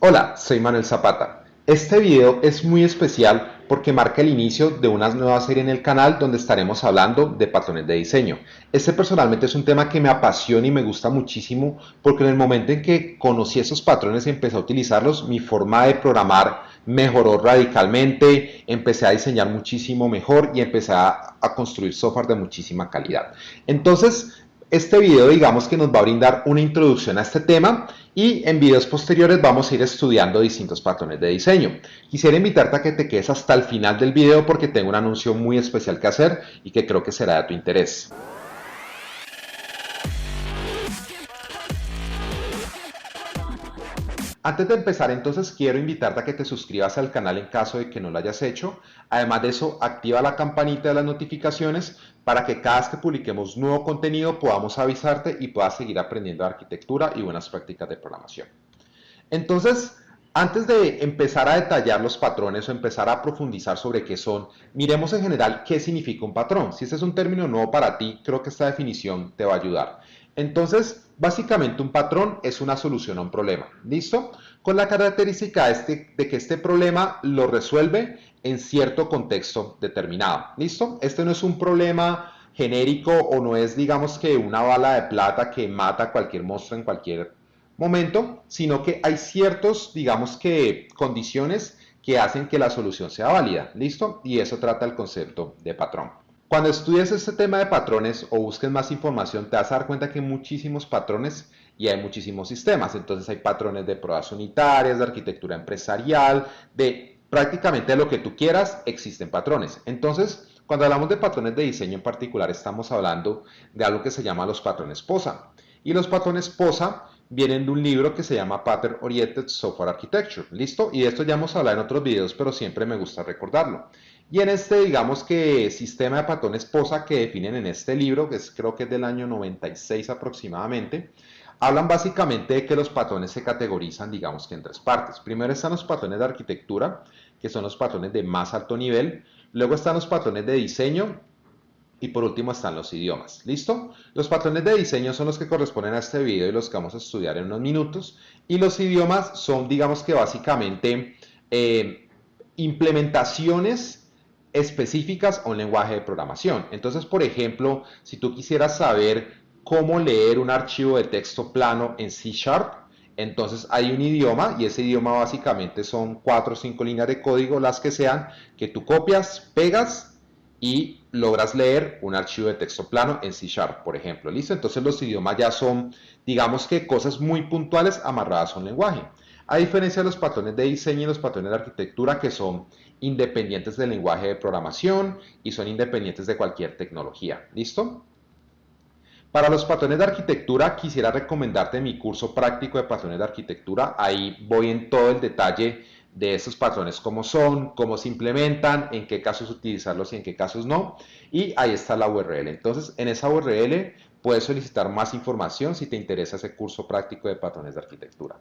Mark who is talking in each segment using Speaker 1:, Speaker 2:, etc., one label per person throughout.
Speaker 1: Hola, soy Manuel Zapata. Este video es muy especial porque marca el inicio de una nueva serie en el canal donde estaremos hablando de patrones de diseño. Este personalmente es un tema que me apasiona y me gusta muchísimo porque en el momento en que conocí esos patrones y empecé a utilizarlos, mi forma de programar mejoró radicalmente, empecé a diseñar muchísimo mejor y empecé a construir software de muchísima calidad. Entonces, este video digamos que nos va a brindar una introducción a este tema y en videos posteriores vamos a ir estudiando distintos patrones de diseño. Quisiera invitarte a que te quedes hasta el final del video porque tengo un anuncio muy especial que hacer y que creo que será de tu interés. Antes de empezar, entonces quiero invitarte a que te suscribas al canal en caso de que no lo hayas hecho. Además de eso, activa la campanita de las notificaciones para que cada vez que publiquemos nuevo contenido podamos avisarte y puedas seguir aprendiendo de arquitectura y buenas prácticas de programación. Entonces, antes de empezar a detallar los patrones o empezar a profundizar sobre qué son, miremos en general qué significa un patrón. Si este es un término nuevo para ti, creo que esta definición te va a ayudar. Entonces, básicamente un patrón es una solución a un problema. ¿Listo? Con la característica de que este problema lo resuelve en cierto contexto determinado. ¿Listo? Este no es un problema genérico o no es, digamos que, una bala de plata que mata a cualquier monstruo en cualquier momento, sino que hay ciertos, digamos que, condiciones que hacen que la solución sea válida. ¿Listo? Y eso trata el concepto de patrón. Cuando estudies este tema de patrones o busques más información, te vas a dar cuenta que hay muchísimos patrones y hay muchísimos sistemas. Entonces hay patrones de pruebas unitarias, de arquitectura empresarial, de prácticamente lo que tú quieras, existen patrones. Entonces, cuando hablamos de patrones de diseño en particular, estamos hablando de algo que se llama los patrones POSA. Y los patrones POSA vienen de un libro que se llama Pattern Oriented Software Architecture. ¿Listo? Y de esto ya hemos hablado en otros videos, pero siempre me gusta recordarlo. Y en este, digamos que sistema de patrones POSA que definen en este libro, que creo que es del año 96 aproximadamente, hablan básicamente de que los patrones se categorizan, digamos que en tres partes. Primero están los patrones de arquitectura, que son los patrones de más alto nivel. Luego están los patrones de diseño, y por último están los idiomas. ¿Listo? Los patrones de diseño son los que corresponden a este video y los que vamos a estudiar en unos minutos. Y los idiomas son, digamos que básicamente, implementaciones específicas a un lenguaje de programación. Entonces, por ejemplo, si tú quisieras saber cómo leer un archivo de texto plano en C Sharp, entonces hay un idioma y ese idioma básicamente son 4 o 5 líneas de código, las que sean, que tú copias, pegas y logras leer un archivo de texto plano en C Sharp, por ejemplo. ¿Listo? Entonces los idiomas ya son, digamos que cosas muy puntuales amarradas a un lenguaje. A diferencia de los patrones de diseño y los patrones de arquitectura que son independientes del lenguaje de programación y son independientes de cualquier tecnología. ¿Listo? Para los patrones de arquitectura quisiera recomendarte mi curso práctico de patrones de arquitectura. Ahí voy en todo el detalle de esos patrones, cómo son, cómo se implementan, en qué casos utilizarlos y en qué casos no. Y ahí está la URL. Entonces, en esa URL puedes solicitar más información si te interesa ese curso práctico de patrones de arquitectura.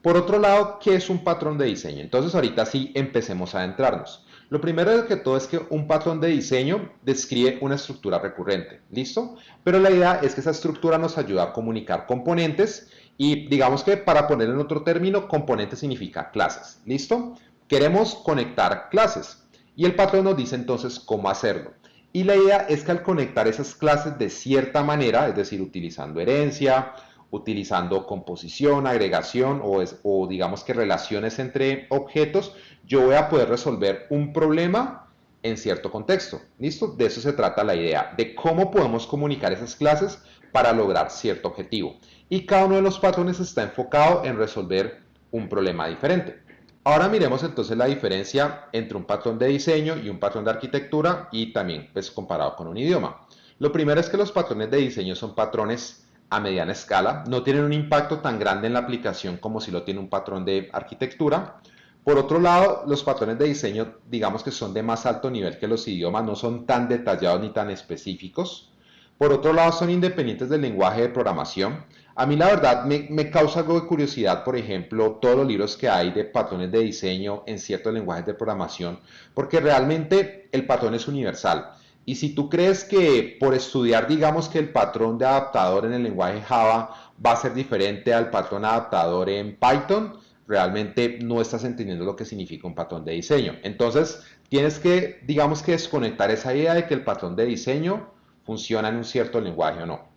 Speaker 1: Por otro lado, ¿qué es un patrón de diseño? Entonces, ahorita sí empecemos a adentrarnos. Lo primero de que todo es que un patrón de diseño describe una estructura recurrente, ¿listo? Pero la idea es que esa estructura nos ayuda a comunicar componentes y digamos que para poner en otro término, componente significa clases, ¿listo? Queremos conectar clases y el patrón nos dice entonces cómo hacerlo. Y la idea es que al conectar esas clases de cierta manera, es decir, utilizando herencia, utilizando composición, agregación o digamos que relaciones entre objetos, yo voy a poder resolver un problema en cierto contexto. ¿Listo? De eso se trata la idea, de cómo podemos comunicar esas clases para lograr cierto objetivo. Y cada uno de los patrones está enfocado en resolver un problema diferente. Ahora miremos entonces la diferencia entre un patrón de diseño y un patrón de arquitectura y también pues comparado con un idioma. Lo primero es que los patrones de diseño son patrones a mediana escala, no tienen un impacto tan grande en la aplicación como si lo tiene un patrón de arquitectura. Por otro lado, los patrones de diseño, digamos que son de más alto nivel que los idiomas, no son tan detallados ni tan específicos. Por otro lado, son independientes del lenguaje de programación. A mí la verdad me causa algo de curiosidad, por ejemplo, todos los libros que hay de patrones de diseño en ciertos lenguajes de programación, porque realmente el patrón es universal. Y si tú crees que por estudiar, digamos que el patrón de adaptador en el lenguaje Java va a ser diferente al patrón adaptador en Python, realmente no estás entendiendo lo que significa un patrón de diseño. Entonces, tienes que, digamos que desconectar esa idea de que el patrón de diseño funciona en un cierto lenguaje o no.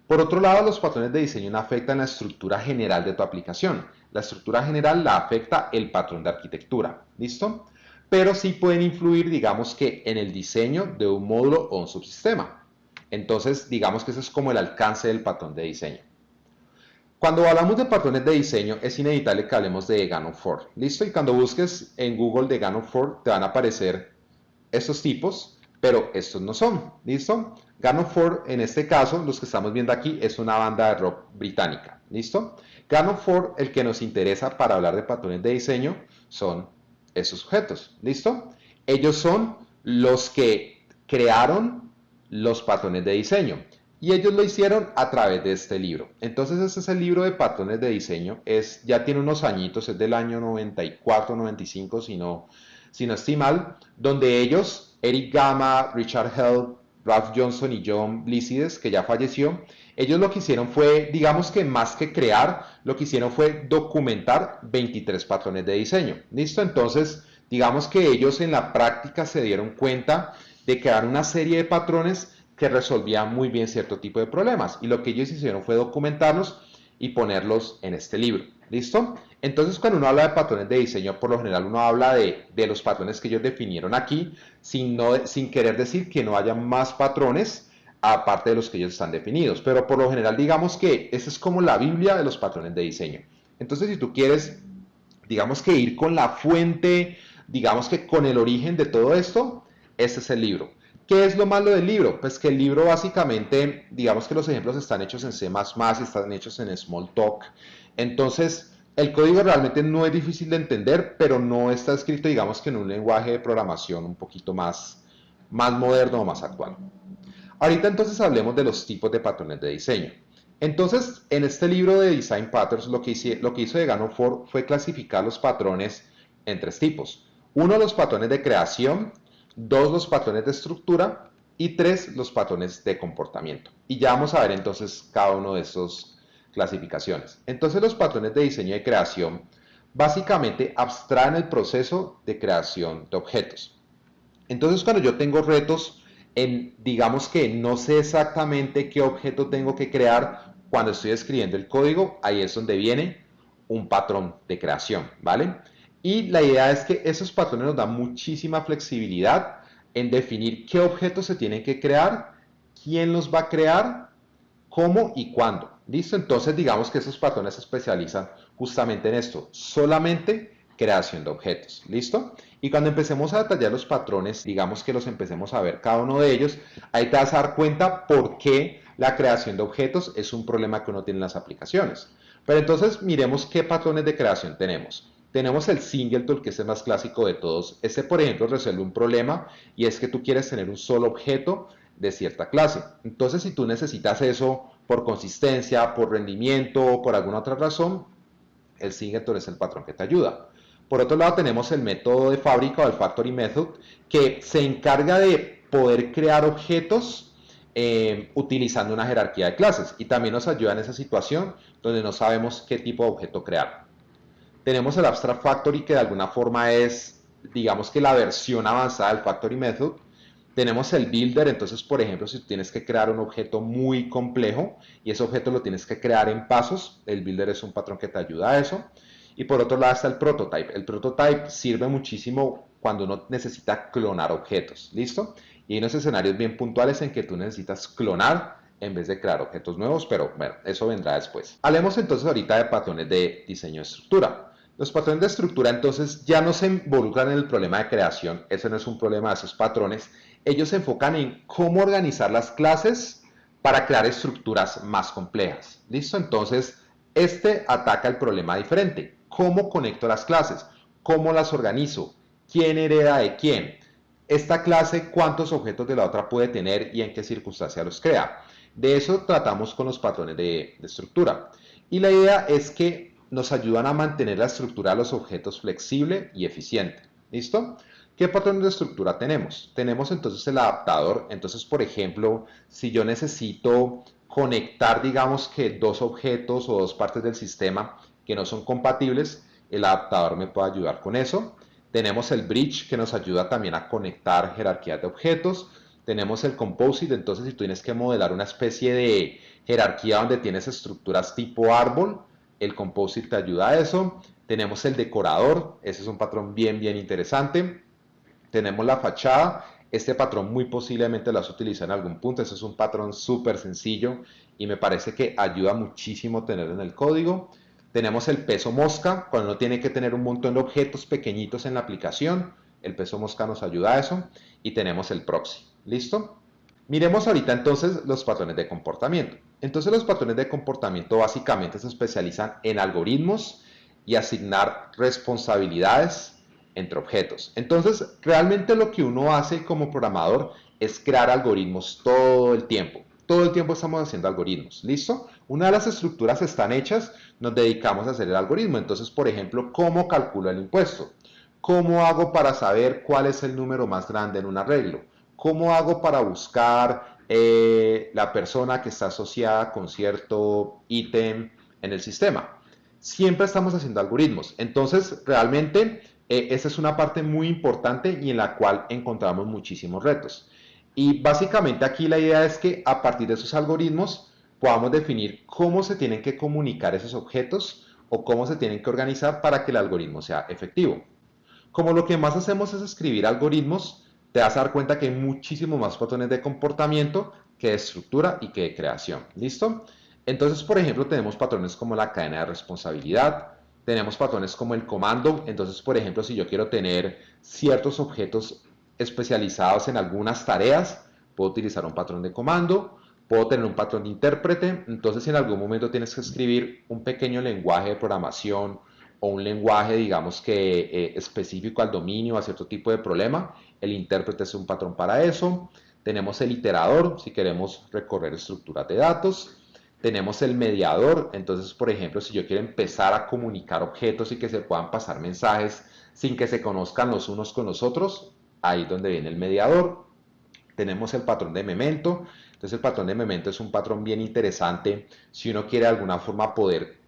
Speaker 1: Por otro lado, los patrones de diseño no afectan la estructura general de tu aplicación. La estructura general la afecta el patrón de arquitectura, ¿listo? Pero sí pueden influir, digamos que, en el diseño de un módulo o un subsistema. Entonces, digamos que ese es como el alcance del patrón de diseño. Cuando hablamos de patrones de diseño, es inevitable que hablemos de Gantt Ford, ¿listo? Y cuando busques en Google de Gantt Ford, te van a aparecer estos tipos, pero estos no son, ¿listo? Gantt Ford, en este caso, los que estamos viendo aquí, es una banda de rock británica, ¿listo? Gantt Ford, el que nos interesa para hablar de patrones de diseño, son esos sujetos, ¿listo? Ellos son los que crearon los patrones de diseño. Y ellos lo hicieron a través de este libro. Entonces este es el libro de patrones de diseño. Ya tiene unos añitos, es del año 94, 95, si no estoy mal, donde ellos, Eric Gama, Richard Held, Ralph Johnson y John Blisides, que ya falleció, ellos lo que hicieron fue, digamos que más que crear, lo que hicieron fue documentar 23 patrones de diseño. ¿Listo? Entonces, digamos que ellos en la práctica se dieron cuenta de crear una serie de patrones que resolvían muy bien cierto tipo de problemas. Y lo que ellos hicieron fue documentarlos y ponerlos en este libro. ¿Listo? Entonces, cuando uno habla de patrones de diseño, por lo general uno habla de los patrones que ellos definieron aquí, sin querer decir que no haya más patrones aparte de los que ellos están definidos. Pero por lo general, digamos que esa es como la Biblia de los patrones de diseño. Entonces, si tú quieres, digamos que ir con la fuente, digamos que con el origen de todo esto, este es el libro. ¿Qué es lo malo del libro? Pues que el libro básicamente, digamos que los ejemplos están hechos en C++, están hechos en Smalltalk. Entonces, el código realmente no es difícil de entender, pero no está escrito, digamos que en un lenguaje de programación un poquito más moderno o más actual. Ahorita entonces hablemos de los tipos de patrones de diseño. Entonces, en este libro de Design Patterns, lo que hizo de Gantt Ford fue clasificar los patrones en tres tipos. Uno, los patrones de creación; dos, los patrones de estructura; y tres, los patrones de comportamiento. Y ya vamos a ver entonces cada uno de estos clasificaciones. Entonces, los patrones de diseño y creación básicamente abstraen el proceso de creación de objetos. Entonces, cuando yo tengo retos digamos que no sé exactamente qué objeto tengo que crear cuando estoy escribiendo el código, ahí es donde viene un patrón de creación, ¿vale? Y la idea es que esos patrones nos dan muchísima flexibilidad en definir qué objetos se tienen que crear, quién los va a crear, cómo y cuándo. ¿Listo? Entonces digamos que esos patrones se especializan justamente en esto, solamente creación de objetos. ¿Listo? Y cuando empecemos a detallar los patrones, digamos que los empecemos a ver cada uno de ellos, ahí te vas a dar cuenta por qué la creación de objetos es un problema que uno tiene en las aplicaciones. Pero entonces miremos qué patrones de creación tenemos. Tenemos el Singleton, que es el más clásico de todos. Este, por ejemplo, resuelve un problema y es que tú quieres tener un solo objeto de cierta clase. Entonces, si tú necesitas eso por consistencia, por rendimiento o por alguna otra razón, el Singleton es el patrón que te ayuda. Por otro lado, tenemos el método de fábrica o el Factory Method, que se encarga de poder crear objetos utilizando una jerarquía de clases, y también nos ayuda en esa situación donde no sabemos qué tipo de objeto crear. Tenemos el Abstract Factory, que de alguna forma es, digamos que la versión avanzada del Factory Method. Tenemos el Builder. Entonces, por ejemplo, si tienes que crear un objeto muy complejo y ese objeto lo tienes que crear en pasos, el Builder es un patrón que te ayuda a eso. Y por otro lado está el Prototype. El Prototype sirve muchísimo cuando uno necesita clonar objetos, ¿listo? Y hay unos escenarios bien puntuales en que tú necesitas clonar en vez de crear objetos nuevos, pero bueno, eso vendrá después. Hablemos entonces ahorita de patrones de diseño de estructura. Los patrones de estructura entonces ya no se involucran en el problema de creación, ese no es un problema de esos patrones. Ellos se enfocan en cómo organizar las clases para crear estructuras más complejas. ¿Listo? Entonces, este ataca el problema diferente. ¿Cómo conecto las clases? ¿Cómo las organizo? ¿Quién hereda de quién? Esta clase, ¿cuántos objetos de la otra puede tener y en qué circunstancia los crea? De eso tratamos con los patrones de estructura. Y la idea es que nos ayudan a mantener la estructura de los objetos flexible y eficiente. ¿Listo? ¿Qué patrones de estructura tenemos? Tenemos entonces el adaptador. Entonces, por ejemplo, si yo necesito conectar, digamos que dos objetos o dos partes del sistema, que no son compatibles, el adaptador me puede ayudar con eso. Tenemos el bridge que nos ayuda también a conectar jerarquías de objetos. Tenemos el composite, entonces si tú tienes que modelar una especie de jerarquía donde tienes estructuras tipo árbol, el composite te ayuda a eso. Tenemos el decorador, ese es un patrón bien interesante. Tenemos la fachada, este patrón muy posiblemente lo vas a utilizar en algún punto, ese es un patrón súper sencillo y me parece que ayuda muchísimo tenerlo en el código. Tenemos el peso mosca, cuando uno tiene que tener un montón de objetos pequeñitos en la aplicación, el peso mosca nos ayuda a eso. Y tenemos el proxy, ¿listo? Miremos ahorita entonces los patrones de comportamiento. Entonces los patrones de comportamiento básicamente se especializan en algoritmos y asignar responsabilidades entre objetos. Entonces realmente lo que uno hace como programador es crear algoritmos todo el tiempo. Todo el tiempo estamos haciendo algoritmos, ¿listo? Una de las estructuras están hechas, nos dedicamos a hacer el algoritmo. Entonces, por ejemplo, ¿cómo calculo el impuesto? ¿Cómo hago para saber cuál es el número más grande en un arreglo? ¿Cómo hago para buscar la persona que está asociada con cierto ítem en el sistema? Siempre estamos haciendo algoritmos. Entonces, realmente, esa es una parte muy importante y en la cual encontramos muchísimos retos. Y básicamente aquí la idea es que a partir de esos algoritmos podamos definir cómo se tienen que comunicar esos objetos o cómo se tienen que organizar para que el algoritmo sea efectivo. Como lo que más hacemos es escribir algoritmos, te vas a dar cuenta que hay muchísimos más patrones de comportamiento que de estructura y que de creación. ¿Listo? Entonces, por ejemplo, tenemos patrones como la cadena de responsabilidad, tenemos patrones como el comando. Entonces, por ejemplo, si yo quiero tener ciertos objetos especializados en algunas tareas, puedo utilizar un patrón de comando, puedo tener un patrón de intérprete. Entonces, si en algún momento tienes que escribir un pequeño lenguaje de programación o un lenguaje, digamos que específico al dominio, a cierto tipo de problema, el intérprete es un patrón para eso. Tenemos el iterador, si queremos recorrer estructuras de datos. Tenemos el mediador, entonces, por ejemplo, si yo quiero empezar a comunicar objetos y que se puedan pasar mensajes sin que se conozcan los unos con los otros, ahí es donde viene el mediador. Tenemos el patrón de memento, entonces el patrón de memento es un patrón bien interesante si uno quiere de alguna forma poder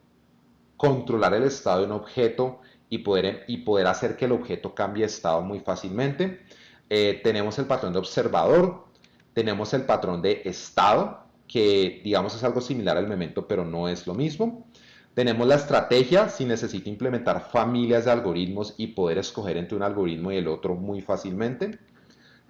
Speaker 1: controlar el estado de un objeto y poder hacer que el objeto cambie de estado muy fácilmente. Tenemos el patrón de observador, tenemos el patrón de estado, que digamos es algo similar al memento, pero no es lo mismo. Tenemos la estrategia, si necesito implementar familias de algoritmos y poder escoger entre un algoritmo y el otro muy fácilmente.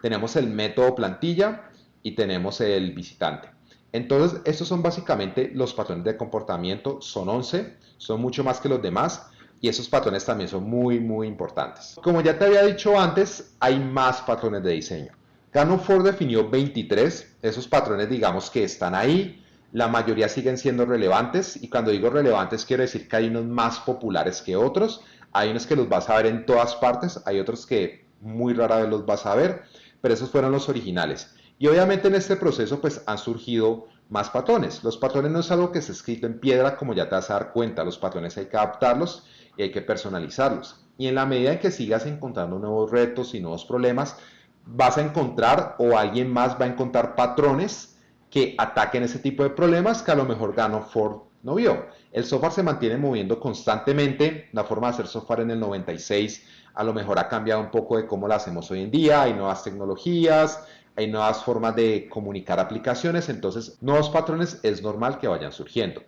Speaker 1: Tenemos el método plantilla y tenemos el visitante. Entonces, estos son básicamente los patrones de comportamiento, son 11, son mucho más que los demás y esos patrones también son muy importantes. Como ya te había dicho antes, hay más patrones de diseño. Gannon Ford definió 23, esos patrones digamos que están ahí, la mayoría siguen siendo relevantes y cuando digo relevantes quiero decir que hay unos más populares que otros, hay unos que los vas a ver en todas partes, hay otros que muy rara vez los vas a ver, pero esos fueron los originales. Y obviamente en este proceso pues han surgido más patrones. Los patrones no es algo que esté escrito en piedra, como ya te vas a dar cuenta, los patrones hay que adaptarlos y hay que personalizarlos. Y en la medida en que sigas encontrando nuevos retos y nuevos problemas, vas a encontrar o alguien más va a encontrar patrones que ataquen ese tipo de problemas que a lo mejor Gannon Ford no vio. El software se mantiene moviendo constantemente, la forma de hacer software en el 96 a lo mejor ha cambiado un poco de cómo lo hacemos hoy en día, hay nuevas tecnologías, hay nuevas formas de comunicar aplicaciones, entonces nuevos patrones es normal que vayan surgiendo.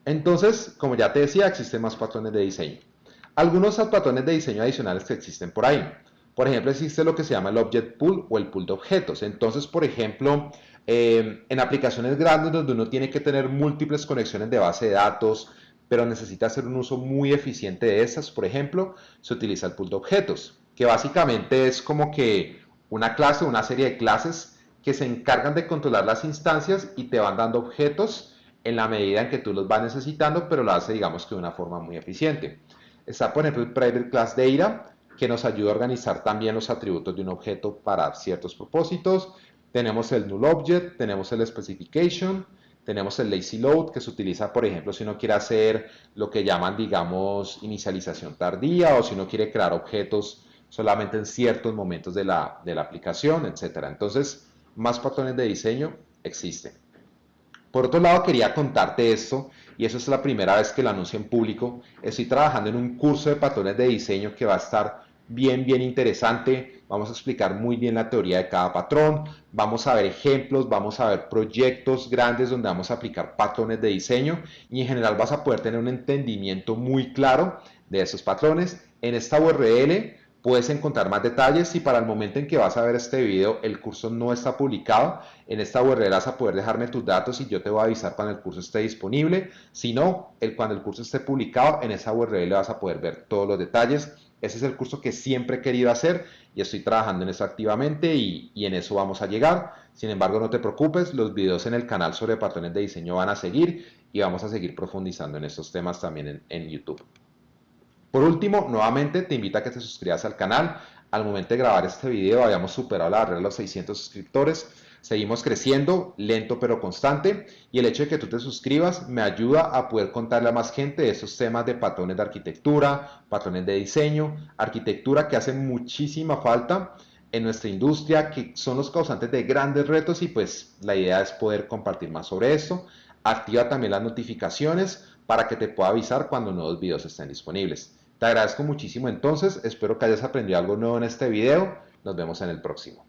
Speaker 1: Entonces, como ya te decía, existen más patrones de diseño. Algunos patrones de diseño adicionales que existen por ahí. Por ejemplo, existe lo que se llama el Object Pool o el pool de objetos. Entonces, por ejemplo, en aplicaciones grandes donde uno tiene que tener múltiples conexiones de base de datos, pero necesita hacer un uso muy eficiente de estas, por ejemplo, se utiliza el pool de objetos, que básicamente es como que una clase o una serie de clases que se encargan de controlar las instancias y te van dando objetos en la medida en que tú los vas necesitando, pero lo hace, digamos que de una forma muy eficiente. Está, por ejemplo, el Private Class Data, que nos ayuda a organizar también los atributos de un objeto para ciertos propósitos. Tenemos el Null Object, tenemos el Specification, tenemos el Lazy Load, que se utiliza, por ejemplo, si uno quiere hacer lo que llaman, digamos, inicialización tardía, o si uno quiere crear objetos solamente en ciertos momentos de la aplicación, etc. Entonces, más patrones de diseño existen. Por otro lado, quería contarte esto, y eso es la primera vez que lo anuncio en público. Estoy trabajando en un curso de patrones de diseño que va a estar bien interesante. Vamos a explicar muy bien la teoría de cada patrón, vamos a ver ejemplos, vamos a ver proyectos grandes donde vamos a aplicar patrones de diseño y en general vas a poder tener un entendimiento muy claro de esos patrones. En esta URL puedes encontrar más detalles. Si para el momento en que vas a ver este video el curso no está publicado, en esta URL vas a poder dejarme tus datos y yo te voy a avisar cuando el curso esté disponible. Si no, cuando el curso esté publicado, en esa URL vas a poder ver todos los detalles. Ese es el curso que siempre he querido hacer y estoy trabajando en eso activamente y en eso vamos a llegar. Sin embargo, no te preocupes, los videos en el canal sobre patrones de diseño van a seguir y vamos a seguir profundizando en estos temas también en YouTube. Por último, nuevamente te invito a que te suscribas al canal. Al momento de grabar este video habíamos superado la barrera de los 600 suscriptores. Seguimos creciendo, lento pero constante, y el hecho de que tú te suscribas me ayuda a poder contarle a más gente de estos temas de patrones de arquitectura, patrones de diseño, arquitectura que hacen muchísima falta en nuestra industria, que son los causantes de grandes retos y pues la idea es poder compartir más sobre esto. Activa también las notificaciones para que te pueda avisar cuando nuevos videos estén disponibles. Te agradezco muchísimo entonces, espero que hayas aprendido algo nuevo en este video, nos vemos en el próximo.